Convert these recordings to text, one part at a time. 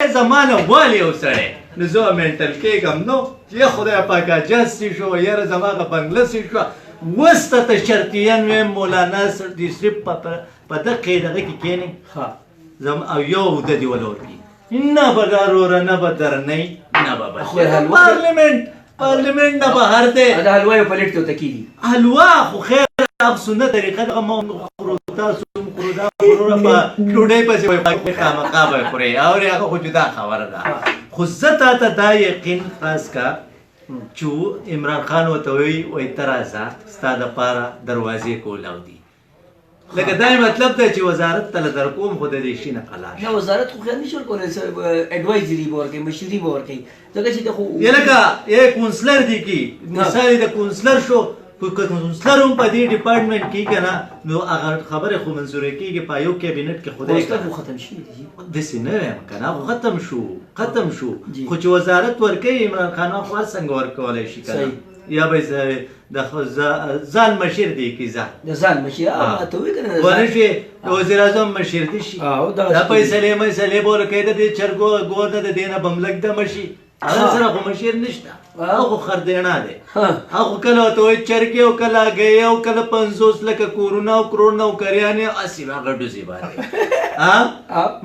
زمانه والی یو سړی نو زه منټل کېږم نو چې خدای پاکه جسي شو یاره زما هغه بنګله سي شوه اوس ته ته شرطیان ویم مولانا دې صرف په دقې دغه کې کښېنئ او یو اوده دې ولور کړي نه به داروره نه به درنۍ نه به پارلمنټ نه بهر دی د حلوا یو پلیټ ته کېږي حلوا خو خیر هغه سنت طریقه دغه ما خورو تاسو هم خورو دا خورو په ډوډۍ پسې وایي خامخا به یې خورئ اورې هغه خو جدا خبره ده خو زه تا ته دا یقین خاص کا چې عمران خان ورته وایي ته راځه ستا دپاره دروازې کولاو دي لکه دا مطلب دی چې وزارت ته له درکوم خو د دې شي نه قلاش نه وزارت خو خیال نشي ورکولی اډوایزري به ورکوي مشري به ورکوي ځکه چې خو لکه کونسلر دی کی مثال د کونسلر شو کونسلر هم په دې ډپارټمنټ کې که نه نو هغه خبرې خو منظوره کېږي په یو کابینټ کې خدای خو ختم شوي دي داسې نه وایم که نه ختم شو خو چې وزارت ورکوي عمران خان خو هر څنګه ورکولی شي که نه یا به د ځان مشر دی کې د ځان مشر ته وایي که نه ونه شي د وزیر اعظم مشر دی شي دا فیصلې به ورکوي د دې چرګو ګور نه د دې نه به هم لږ دمه شي هغه سره خو مشیر نشته هغه خو خردیڼه دی هغه کله ورته وایي چرګې او کله هګۍ او کله 50 لکه کورونه او کروړ نوکریانې هسې هغه ډوزې باندې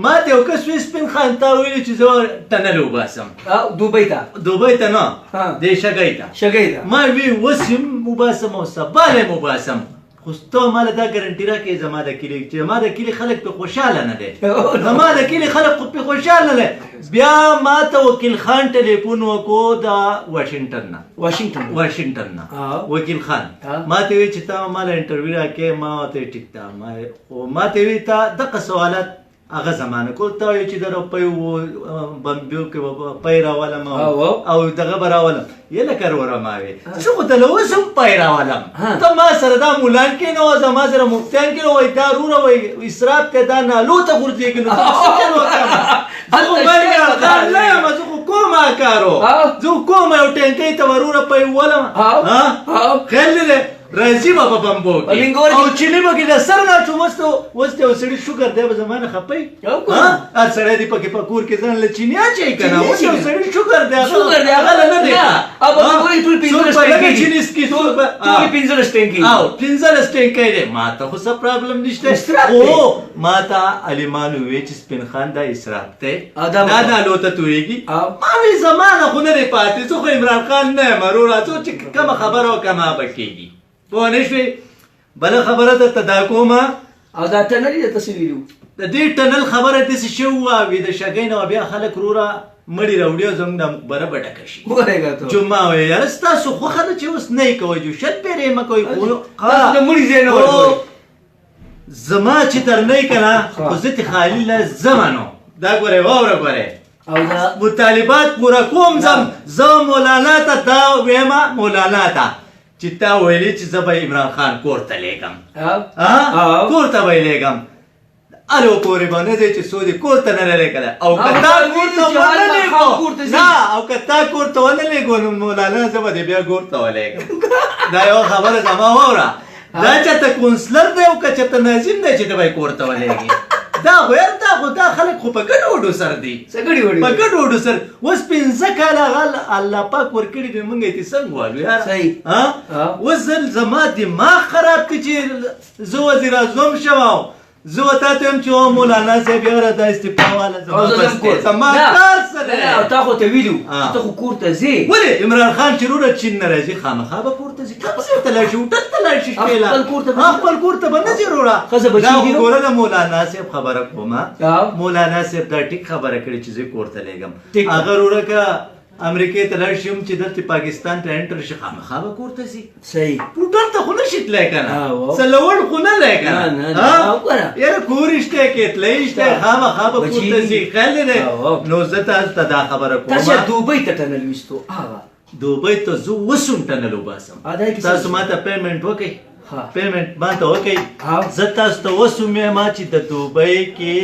ما ته یو کس وایي سپین خان تا ویلي چې زه ټنل وباسم دوبۍ ته نه دې شګۍ ته ما وی اوس هم وباسم او سبا هم وباسم خو ته ما له دا ګرنټي راکړې زما د کلي چې زما د کلي خلک پې خوشحاله نه دی زما د کلي خلک خو پې خوشحاله نه دی بیا ما ته وکیل خان ټلیفون وکړو د واشنګټن نه وکیل خان ما ته وی چې تا ما له انټرویو راکړې ما ورته ټیک ده خو ما ته وی تا دغه سوالات هغه زمانه کول ته وایي چې د روپیو بمبیو کې پی راولم او دغه به راولم یې لکه وروره ما وی زه خو ته له اوس هم پی راولم ته ما سره دا مولان کې نه وه زما سره مفتیان کې نه وایي دا وروره وایي اسراف دی دا نالو ته غورځېږي نو څه چل وکړم زه خو بریاکار نه یم زه خو کوم کارو زه کوم یو ټینکۍ ته وروره پی وولم خیر دی راځي به په بمبو کې او چیلي به کې د سر نه اچوم اوس ته یو سړي شکر دی به زما نه خفئ هر سړی دی پکې په کور کې ځان له چیني اچوي که نه اوس یو سړي شکر دی هغه له نه دی او 15 ټینکۍ دی ما ته خو څه پرابلم نشته خو ما ته علیمان وویل چې سپین خان دا اسراف دی دا نالو ته تویږي ما وی زما نه خو نه دی پاتې زه خو عمران خان نه یم وروره څو چې کومه خبره وکړه ما به کېږي پوه نه شوې بله خبره درته دا کومه او دا ټنل یې درته څه ویلي وو د دې ټنل خبره داسې شوې وه وي د شګۍ نه بیا خلک وروره مړي راوړي او زموږ دا مقبره به ډکه شي جمعه وایي یاره ستاسو خوښه ده چې اوس نه یې کوئ جو شت پیرې مه کوئ د مړي ځای نه ورکوئ زما چې درنۍ که نه خو زه تې خالي له ځمه نو دا ګورئ واوره ګورئ مطالبات پوره کوم ځم زه مولانا ته دا ویمه مولانا ته چې تا ویلې چې زه به عمران خان کور ته لیږم کور ته به یې لیږم الو پورې به نه دی چې څو دې کور ته نه لیږلی او که تا کور ته ونه لیږو نه او که تا کور ته ونه لیږو نو مولانا زه به دې بیا کور ته ولیږم دا یوه خبره زما واوره دا چېرته کونسلر دی او که چېرته ناظم دی چې ته به یې کور ته ولیږي دا خو دا خلک خو په ګډو وډو سر دي په ګډو وډو سر اوس 15 کاله هغه الله پاک ورکړي دي موږ یې څنګه وایو یاره اوس زما دماغ خراب کړي چې زه وزیر اعظم شوم زه ورته ته یم چې مولانا صاحب یاره دا استعفا واله زما کار څه دی او تا خو ته ویلو چې ته خو کور ته ځې ولې عمران خان چې وروره چین نه راځي خامخا به کور ته ځي کوم ځای ته لاړ شي هوټل ته لاړ شي خپل کور ته به نه ځي وروره دا خو ګوره د مولانا صاحب خبره کومه مولانا صاحب دا ټیک خبره کړې چې زه کور ته لیږم هغه وروره که امریکې ته لاړ شي هم چې دلته پاکستان ته انټر شي خامخا به کور ته ځي صحیح هوټل ته خو نه شي تلی که نه څه لوړ خو نه دی که نه یاره کور شته کې تلی شته خامخا به کور ته ځي خیال دی نو زه تاسو ته دا خبره کوم تاسو دوبۍ ته ټنل ویستو دوبۍ ته زه اوس هم ټنل وباسم تاسو ما ته پیمنټ وکړئ پیمنټ ما ته وکړئ زه تاسو ته اوس هم وایم چې د دوبۍ کې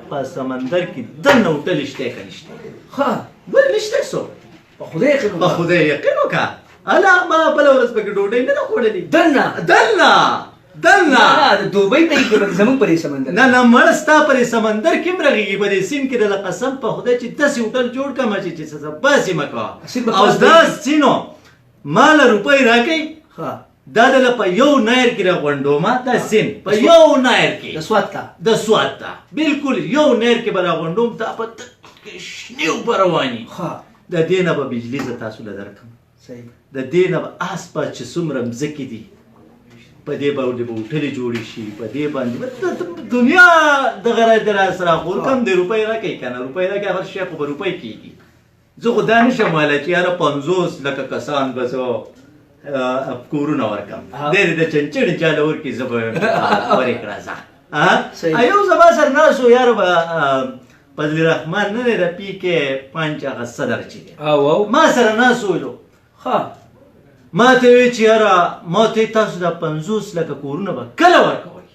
په سمندر کې دننه هوټل شته که نشته ولې نشته څوک په خدای یقین وکړه اله ما بله ورځ پکې ډوډۍ نه ده خوړلې دننه دلنا د دوبۍ ته کې زموږ پرې سمندر نه مړ ستا پرې سمندر کې مرغېږي په دې سیند کې د قسم په خدای چې داسې هوټل جوړ کړم چې څه باسې مه کوه او دا سینو ما له روپۍ راکوي دا دله په یو نایر کې راغونډومه دا سیند په یو نایر کې د سوات ته بالکل یو نایر کې به راغونډوم تا په شنې اوبه رواني د دې نه به بجلي زه تاسو له درکړم د دې نه به آس پاس چې څومره مځکې دي په دې باندې به هوټلې جوړې شي په دې باندې دنیا دغه را سره خور کم د روپۍ راکوي که نه روپۍ راکوي هر شی خو به روپۍ کېږي زه خو دا نشم ویلی چې یاره 50 لکه کسان به زه کورونه ورکړم ډېرې د چنچڼې چاله ورکړي زه به ورې کړه ځه یو زما سره ناست و یاره به فضل رحمان نه دی د پی کې 5 هغه صدر چې دی ما سره ناست ویلو ما ته وی چې یاره ما ته تاسو دا 50 لکه کورونه به کله ورکوئ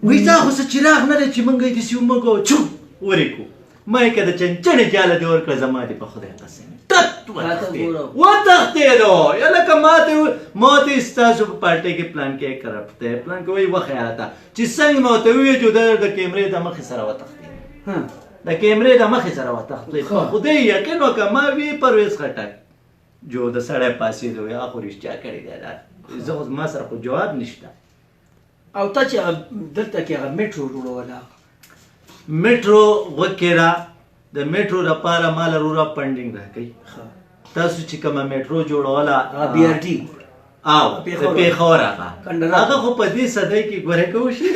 وایي دا خو څه چراغ نه دی چې موږ یې داسې ومږو چوپ ورې کړو ما یې که د چنچڼې جاله دې ورکړه زما دې په خدای قسم ټت وتښتېدو یا لکه ما ته ستاسو په پارټۍ کې پلان کې کرپټ دی پلان کې وایي وخیاله چې څنګه ما ورته وویل چې د کیمرې د مخې سره وتښتېد د کیمرې د مخې سره وتښتېد په خدای یقین وکړه ما وی پرویز خټک جو د سړی پاسېدو یا خو رښتیا کړې دی دا زه خو ما سره خو جواب نشته او تا چې دلته کې هغه میټرو جوړوله میټرو وکړه د میټرو لپاره ما له روره فنډینګ راکوي تاسو چې کومه میټرو جوړوله بي آر ټي او د پېښور هغه خو په دې صدۍ کې ګوره که وشي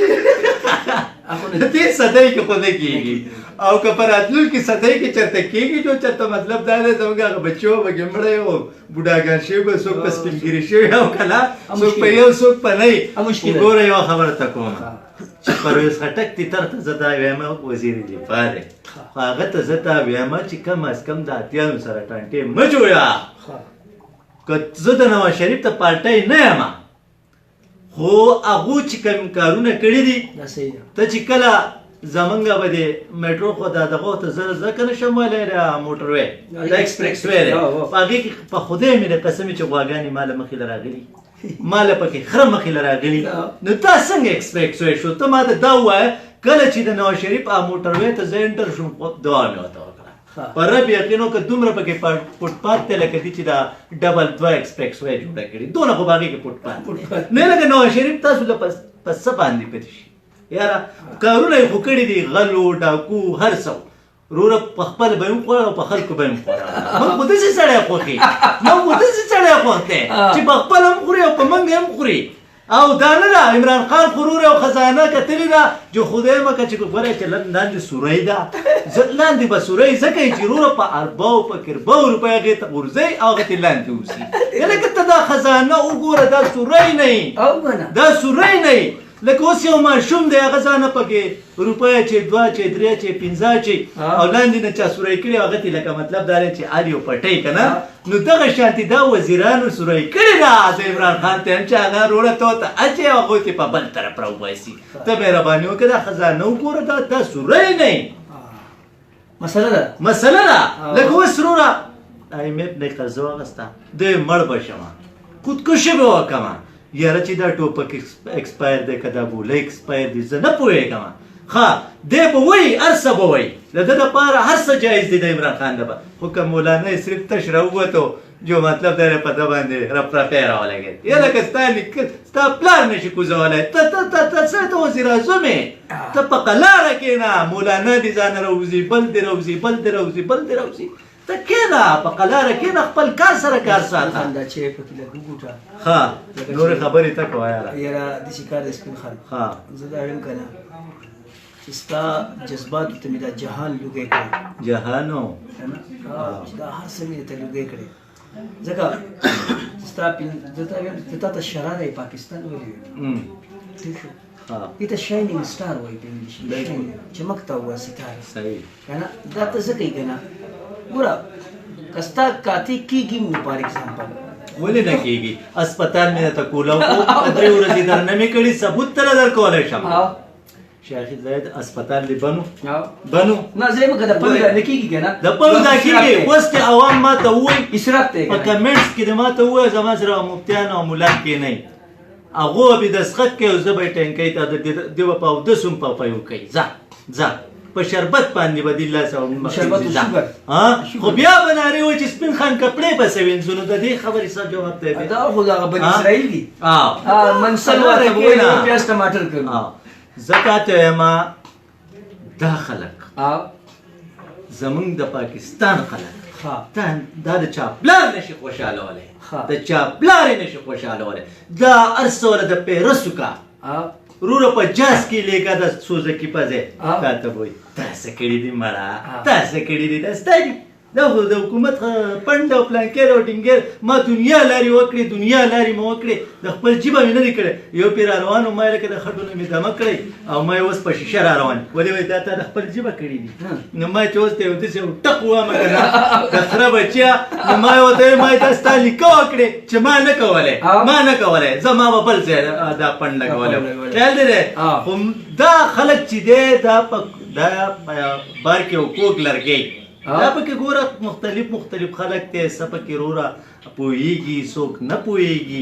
د دې صدۍ کې خو نه کېږي او که په راتلونکي صدۍ کې چېرته کېږي نو چېرته مطلب دا دی زموږ هغه بچو به ګمړی او بوډاګان شوي به څوک په سپینګیري شوي او که نه څوک په یو څوک په نه وي ګوره یوه خبره ته کومه چې پرویز خټک تیتر ته زه دا وایم وزیر دفاع دی خو هغه ته زه دا وایم چې کم از کم د اتیانو سره ټانټې مه جوړه که زه د نواز شریف ته پارټۍ نه یم خو هغو چې کوم کارونه کړي دي ته چې کله زمونږ به د میټرو خو دا دغو ته زه ځکه نشم ویلی د موټر وی د ایکسپریکس وی دی په هغې کې په خدای مې د قسمې چې غواګانې ما له مخې له راغلي ما له پکې خره مخې له راغلي نو دا څنګه ایکسپریکس وی شو ته ما ته دا ووایه کله چې د نواز شریف موټر وی ته زه انټر شوم دعا مې ورته وکړه په رب یقین وکړه دومره پکې فوټپات ته لکه دي چې دا ډبل 2 ایکسپریکس وی جوړه کړي دونه خو په هغې کې فوټپات نه لکه نواز شریف تاسو له په څه باندې پاتې شي یاره کارونه یې خو کړي دي غلو ډاکو هر څه وروره په خپل به یې هم خوړه او په خلکو به یې هم خوړه موږ خو داسې سړی خوښ یي موږ خو داسې سړی خوښ دی چې په خپل هم خوري او په موږ هم خوري او دا نه ده عمران خان خو وروره او خزانه کتلې ده چې خدای مکه چې ګوره چې لاندې سوری ده لاندې به سوری ځکه یې چې وروره په ارباو په کرباو روپۍ هغې ته غورځوي او هغه ترې لاندې اوسي لکه ته دا خزانه وګوره دا سوری نه یي دا سوری نه یي لکه اوس یو ماشوم دی هغه ځانه پکې روپۍ چې 2 چې 3 چې 15 چې او لاندې نه چا سوری کړي هغه ته لکه مطلب دا دی چې هر یو پټۍ که نه نو دغه شانتې دا وزیرانو سوری کړې ده د عمران خان ته هم چې هغه روړه ته ورته اچوي او هغوی ته په بل طرف راوباسي ته مهرباني وکړه دا خزانه وګوره دا سوری نه یي مسله ده لکه اوس وروره ایم ایف نه قرضه واخېسته دی مړ به شمه خودکشي به وکړمه یاره چې دا ټوپک ایکسپایر دی که دا ګوله ایکسپایر دی زه نه پوهېږم ښه دی به وایي هر څه به وایي د ده دپاره هر څه جایز دی د عمران خان دپاره خو که مولانا یې صرف تش راووتو جو مطلب دی په ده باندې رپرپی راولګېد یا لکه ستا نیکه ستا پلار نشي کوزولی ته څه ته وزیر اعظم یې ته په قلاره کښېنه مولانا دې ځانه راوځي بل دې راوځي بل دې راوځي بل دې راوځي ته کښېنه په قلاره کښېنه خپل کار سره کار ساته دا چې پکې لږ وګوټه ښه نورې خبرې ته کوه یاره یاره داسې کار دی سپین خان زه دا وایم که نه چې ستا جذباتو ته مې دا جهان لوګی کړی جهانو چې دا هر څه مې ته لوګی کړی ځکه ستا زه تا ته شراره پاکستان ویلی ٹھیک شو دې ته شاینینګ سټار وایي په انګلیش چمکتا ہوا ستاره صحیح که نه دا ته څه کوي که نه ګوره که ستا کاتی کېږي مو فار اګزامپل ولې نه کېږي اسپتال مې درته کولاو کو 3 ورځې درنه مې کړي ثبوت ته نه درکولی شم شیخ زید اسپتال دی بنو نه زه یم که د پلو دا نه کېږي که نه د پلو دا کېږي اوس چې عوام ما ته ووایي اسراف دی په کمنټس کې د ما ته ووایه زما سره مفتیان او ملان کښېنئ هغه به دسخت کوي او زه به ټینکۍ ته د به په اودس هم په پیو کوي ځه په شربت باندې به دې لاس او شربت او شوګر خو بیا به نارې وایي چې سپین خان کپړې پسې وینځو نو د دې خبرې څه جواب دی دا خو دغه بني اسرائیل دي منسل ورته وایي پیاز ټماټر کوي ځکه ته وایم دا خلک زمونږ د پاکستان خلک دا د چا پلار نشي خوشحالولی د چا پلار یې نشي خوشحالولی دا هر څه وله د پیرسو کا روره په جاز کې لیکه د سوزکي په ځای تا ته وایي تا څه کړي دي مړه تا څه کړي دي دا ستا دي دا خو د حکومت پنډ او پلانکیر او ډینګیر ما دنیا لارې وکړې دنیا لارې مې وکړې د خپل جیبه مې نه دي کړی یو پې را روان و ما یې لکه د خټونه مې دمه کړی او ما یې اوس په شیشه را روان ولې وایي دا تا د خپل جیبه کړي دي نو ما چې اوس ته یو داسې یو ټق ووامه که نه د خره بچیا نو ما یې ورته ما یې دا ستا لیکه وکړې چې ما نه کولی ما نه کولی زه ما به بل ځای دا پنډ لګولی خیال دی دی خو دا خلک چې دی دا بار کې یو کوږ لرګی دا پکې ګوره مختلف خلک دی څه پکې روره پوهېږي څوک نه پوهېږي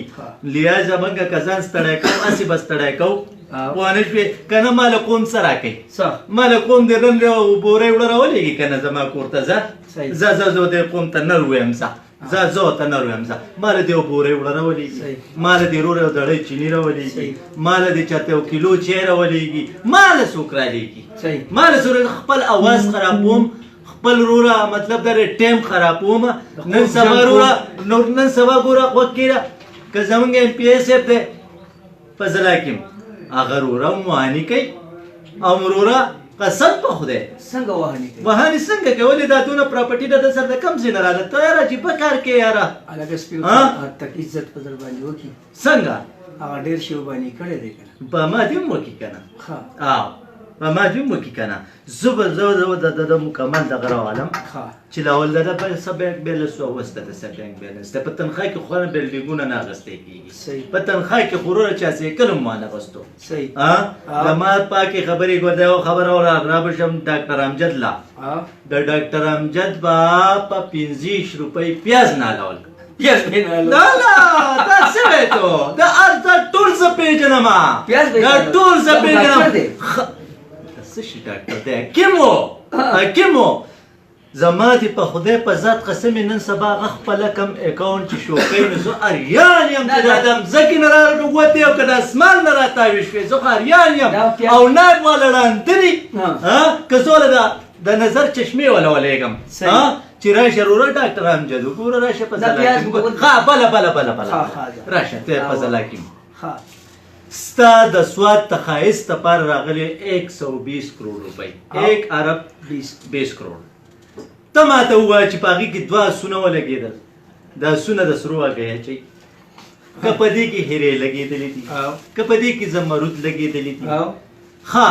لہذا موږ که ځان ستړی کوو هسې به ستړی کوو پوه نه شوې که نه ما له قوم څه راکوي ما له قوم د نن بورۍ وړه راولېږي که نه زما کور ته ځه زه دې قوم ته نه ویم ځه ته نه ویم ما له دې یو بورۍ وړه راولېږي ما له دې روره یو دړۍ چیني راولېږي ما له دې چاته یو کیلو چای راولېږي ما له څوک رالېږي ما له څوک خپل اواز خرابوم خپل روره مطلب دا ټیم خرابوم نن سبا ګوره غوږ کېږده که زمونږ ایم پی ای صاحب دی په ضلع کې هغه روره موهني کوي او روره قسم په خدای څنګه وهني وهني څنګه کوي ولې دا دونه پراپرټي ده د سر د کم ځای نه راغله ته یاره عجیبه کار کوې یاره هلکه سپي تک عزت په در باندې وکړي څنګه هغه ډېر شی ورباندې کړی دی که نه په ما دې هم وکړي که نه په ما دې هم وکړي که نه زه به د مکمل دغه راوالم چې لاول د ده څه بینک بیلنس واغوسته د څه بینک بیلنس ده په تنخواه کې خو نه بیلډینګونه نه اخیستی کېږي په تنخواه کې خو وروره چا سایکل هم وانه اخیستو د ما پاکې خبرې ګوره دا یو خبره را به شم ډاکټر امجد لا د ډاکټر امجد به په 25 روپۍ پیاز نه حلول نه دا څه وایې تو دا ټول زه پېژنم دا ټول زه پېژنم څه شي ډاکټر دی حکیم و زما دې په خدای په ذات قسم یې نن سبا هغه خپله کم اکاونټ چې شوقی نو زه اریان یم چې دا د مځکې نه راوتې او که د اسمان نه راتاوې شوې زه خو اریان یم او نایب والا ړانده دي که زه وله د نظر چشمې وله ولېږم چې راشه روره ډاکټر امجد وګوره راشه په ځلا کې بله راشه ته په ځلا کې ستا د سواد تخایست دپاره راغلی 120 کروڑ روپۍ 1 ارب 20 کروڑ ته ماته ووایه چې په هغې کې 2 آسونه ولګېدل دا آسونه د سرو هګۍ اچوي که په دې کې هیرې لګېدلې دي که په دې کې زمرود لګېدلې دي ښه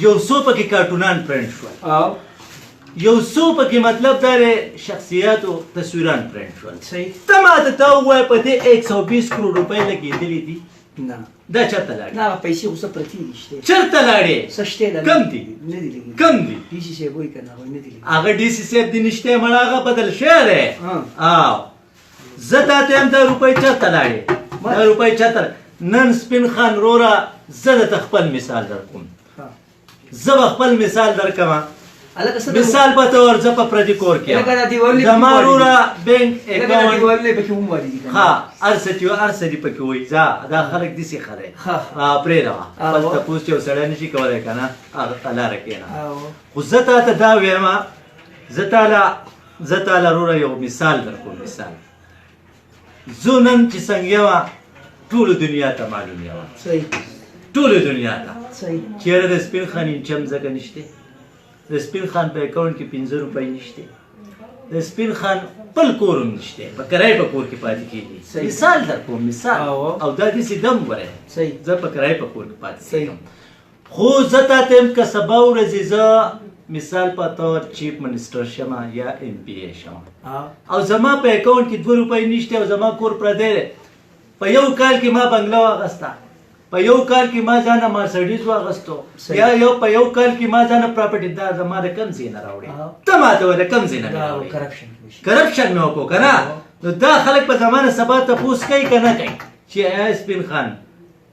یو څو پکې کارټونان پرنټ شول یو څو پکې مطلب دا شخصیات او تصویران پرنټ شول ته ماته ته ووایه په دې 120 کروڑ روپۍ لګېدلې دي نه دا چرته لاړې نه پیسې خو څه پرتې دي شته چرته لاړې څه شته کم دي نه دي لګېدلي کم دي ډي سي صاحب وایي که نه هغوی نه دي لګېدلي هغه ډي سي صاحب دې نشتی مړه هغه بدل شوی دی زه تا ته یم دا روپۍ چرته لاړې دا روپۍ چرته نن سپین خان روره زه درته خپل مثال در کوم زه به خپل مثال در کوم مثال په طور زه په پردي کور کې یم زما وروره بینک اکاونټ ها هر څه چې هر څه دې پکې وایي ځه دا خلک داسې ښه دی پرېږده خپل تپوس چې یو سړی نه شي کولی که نه هغه ته لاره کښېنه خو زه تا ته دا ویم زه تاله وروره یو مثال در کوم مثال زه نن چې څنګه یم ټولو دنیا ته معلوم یم ټولو دنیا ته چېرې د سپین خان انچم ځکه نشته د سپین خان په اکاونټ کې 15 روپۍ نشته د سپین خان خپل کور هم نشته په کرایه په کور کې پاتې کېږي مثال در کوم مثال او دا داسې دم وره زه په کرایه په کور کې پاتې کېږم خو زه تا ته یم که سبا ورځې زه مثال په طور چیف منسټر شم یا ایم پی ای شم او زما په اکاونټ کې 2 روپۍ نشته او زما کور پردی دی په یو کال کې ما بنګله واخیسته په یو کال کې ما ځانه مرسډیز واخیستو یا په یو کال کې ما ځانه پراپرټي دا زما د کم ځای نه راوړې ته ماته وایه کم ځای نه مې راوړې کرپشن مې وکړو که نه نو دا خلک په زمانه سبا تپوس کوي که نه کوي چې ای سپین خان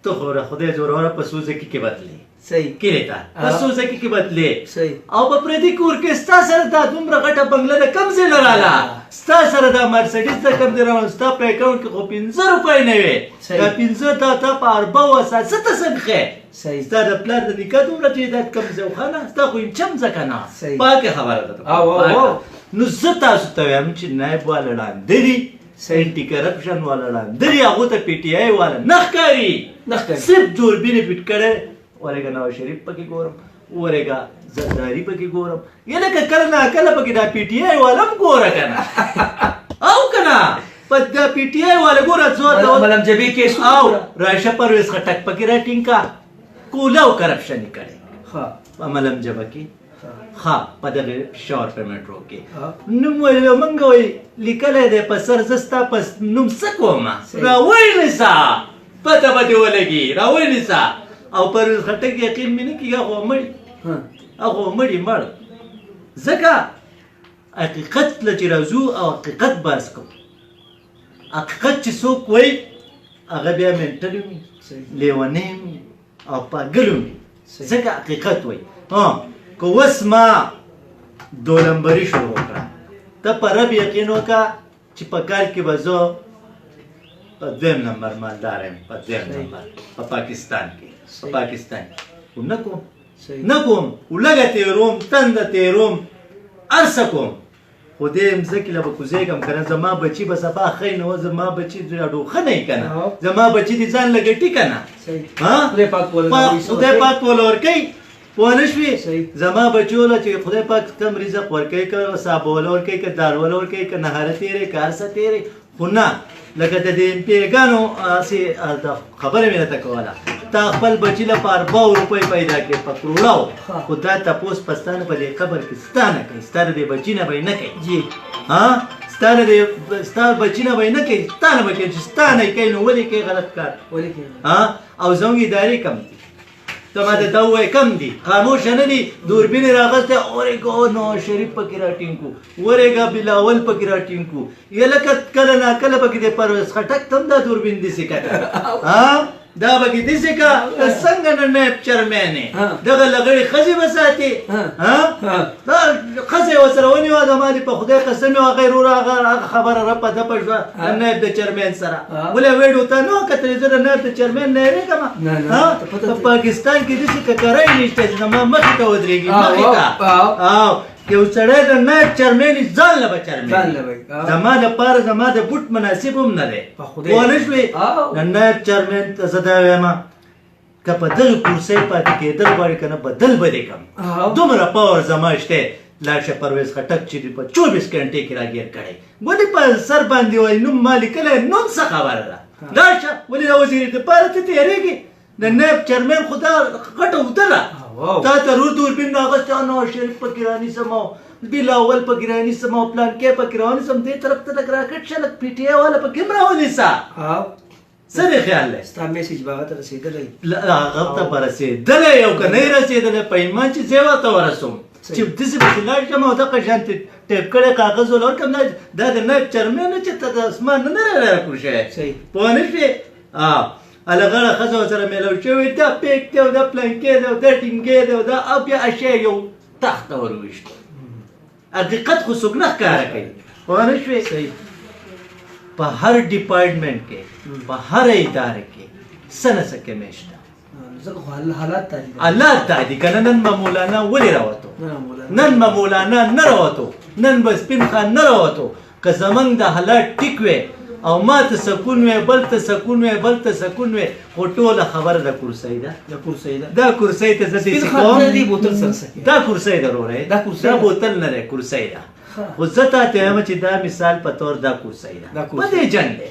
ته خو د خدای زوروره په سوزکي کې بدلې صحیح کلی ته په سوزکي کې بدلې صحیح او په پردي کور کې ستا سره دا دومره غټه بنګله د کم ځای نه راله ستا سره دا مرسډیز د کم ځای راوړل ستا په اکاونټ کې خو 15 روپۍ نه وې دا 15 تا په 40 اساسه ته څنګه صحیح ستا د پلار د نکاح دومره جیدات کم ځای وخانه ستا خو چم ځکه نه صحیح پاکه خبره ده نو زه تاسو ته وایم چې نایب والا ړانده دي اینټي کرپشن والا ړانده دي هغو ته پی ټي آی والا نه ښکاري صرف دوربین فټ کړی ورېږه نواز شریف پکې ګورم ورېږه زرداري پکې ګورم یا لکه کله ناکله پکې دا پی ټي آی والا هم ګوره که نه او که نه په دا پی ټي آی والا ګوره څو ملم جبې کیس او راشه پرویز خټک پکې راټینګ کا کوله او کرپشن یې کړی په ملم جبه کې په دغه پېښور په میټرو کې نوم ویلو موږ وایي لیکلی دی په سر زه ستا په نوم څه کومه راونیسه پته به دې ولګي راونیسه او پرویز خټک یقین مې نه کېږي هغه مړي هغه مړي مړ ځکه حقیقت له چې راځو او حقیقت بحث کوو حقیقت چې څوک وایي هغه بیا منټل وي لیونی وي او پاګل وي ځکه حقیقت وایي که اوس ما دولمبري شروع کړه ته په رب یقین وکړه چې په کال کې به زه په 2 نمبر مالدار یم په 2 نمبر په پاکستان کې په پاکستان کې خو نه کوم ولږه تېروم تنده تېروم هر څه کوم خو دې مځکې له به کوزېږم که نه زما بچي به سبا ښه نه و زما بچي ډوښه نه یي که نه زما بچي دې ځان له ګټي که نه خدای پاک وله ورکوي پوه نه شوې زما بچو له چې خدای پاک کم رزق ورکوي که صابوله ورکوي که داروله ورکوي که نهاره تېری که هر څه تېری خو نه لکه د دې امپیګانو هسې خبره مې راته کوله تا خپل بچي له په 40 روپۍ پیدا کړې په کروړو خو دا تپوس په ستا نه په دې قبر کې ستا نه کوي ستا د دې بچي نه به یې نه کوي ستا بچي نه به یې نه کوي ستا نه به کوي چې ستا نه یې کوي نو ولې کوي غلط کار او زموږ ادارې کم دي ته ما ته ووایې کم دي خاموشه نه دي دوربین یې راغستی ورېږه نواز شریف پکې راټینګ کړو ورېږه بلاول پکې راټینګ کړو یا لکه کله ناکله پکې د پرویز خټک ته هم دا دوربین داسې کته دا پکې داسې که څنګه نه نایب چرمین یې دغه لغړې ښځې به ساتې ښځه یې ورسره ونیوه زما دې په خدای قسم یې هغې وروره هغه خبره رپه دپه شوه نایب د چرمین سره ولې ویډیو ته نه وکتلې زه د نایب د چرمین نه یېرېږم په پاکستان کې داسې ککرۍ نشته چې زما مخې ته ودرېږي مخې ته یو سړی د نایب چرمین ځان له به چرمین زما دپاره زما د بوټ مناسب هم نه دی پوه نه شوې د نایب چرمین ته زه دا وایم که په دغه کرسۍ پاتې کېدل غواړې که نه بدل به دې کړم دومره پاور زما شته لاړ شه پرویز خټک چې دې په 24 غنټې کې راګیر کړی ولې په سر باندې وایي نوم ما لیکلی نوم څه خبره ده لاړ شه ولې د وزیر دپاره ته تېرېږي د نایب چرمین خو دا غټه اوده ده تا ته رور دوربین راغستی نواز شریف پکې رانیسم او بلاول پکې رانیسم او پلانکې پکې رانیسم دې طرف ته لږ راکټ شه لږ پي ټي آی والا پکې هم راونیسه څه دې خیال دی ستا میسیج به هغه ته رسېدلی هغه ته به رسېدلی او که نه یې رسېدلی په ایمان چې زه ورته ورسوم چې داسې پسې لاړ شم او دغه شانتې ټیپ کړی کاغذ وله ورکړم دا د نایب چرمین چې ته د اسمان نه نه راکوړ شوی پوه نه شوې الغړه ښځه ورسره میلاو شوې دا پیک دی او دا پلانکې دی او دا ټینګې دی او دا او بیا اشیا یو تخت ته ور وویشتو حقیقت خو څوک نه ښکاره کوي پوه نه شوې په هر ډپارټمنټ کې په هر اداره کې څه نه څه کمی شته حالات دا دي که نه نن به مولانا ولې راوتو نن به مولانا نه راوتو نن به سپین خان نه راوتو که زمونږ د حالات ټیک وی او ما ته سکون وی بل ته سکون وی بل ته سکون وی خو ټوله خبره د کرسۍ ده دا کرسۍ ته زه داسې کوم دا کرسۍ ده وروری دا بوتل نه دی کرسۍ ده خو زه تا ته وایم چې دا مثال په طور دا کرسۍ ده په دې جنګ دی